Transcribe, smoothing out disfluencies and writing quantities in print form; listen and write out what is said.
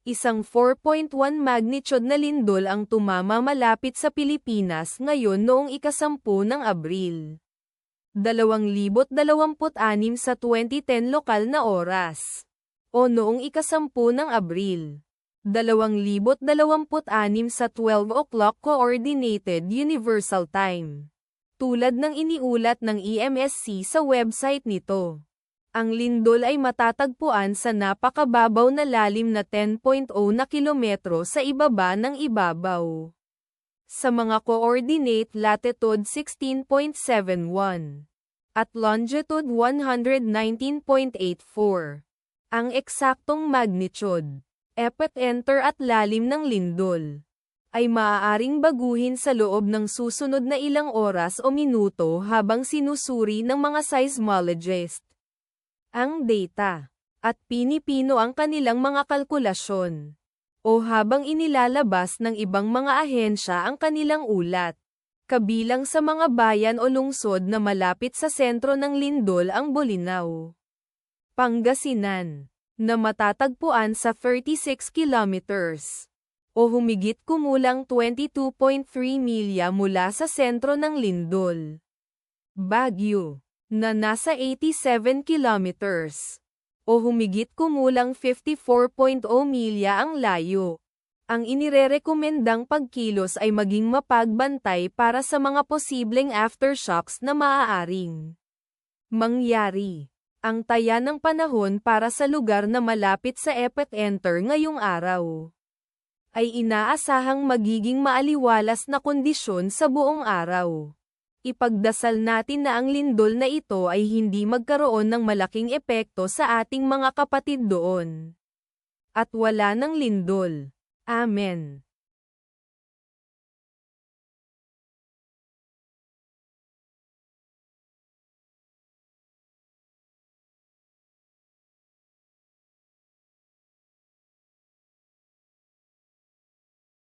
Isang 4.1 magnitude na lindol ang tumama malapit sa Pilipinas ngayon noong ika-10 ng Abril. 2026 sa 20:10 lokal na oras. O noong ika-10 ng Abril. 2026 sa 12 o'clock Coordinated Universal Time. Tulad ng iniulat ng EMSC sa website nito. Ang lindol ay matatagpuan sa napakababaw na lalim na 10.0 na kilometro sa ibaba ng ibabaw. Sa mga coordinate latitude 16.71 at longitude 119.84. Ang eksaktong magnitude, epicenter at lalim ng lindol ay maaaring baguhin sa loob ng susunod na ilang oras o minuto habang sinusuri ng mga seismologist ang data, at pinipino ang kanilang mga kalkulasyon, o habang inilalabas ng ibang mga ahensya ang kanilang ulat. Kabilang sa mga bayan o lungsod na malapit sa sentro ng lindol ang Bolinao, Pangasinan, na matatagpuan sa 36 kilometers, o humigit kumulang 22.3 milya mula sa sentro ng lindol. Baguio, na nasa 87 kilometers, o humigit kumulang 54.0 milya ang layo. Ang inirerekomendang pagkilos ay maging mapagbantay para sa mga posibleng aftershocks na maaaring mangyari. Ang taya ng panahon para sa lugar na malapit sa epicenter ngayong araw ay inaasahang magiging maaliwalas na kondisyon sa buong araw. Ipagdasal natin na ang lindol na ito ay hindi magkaroon ng malaking epekto sa ating mga kapatid doon. At wala ng lindol. Amen.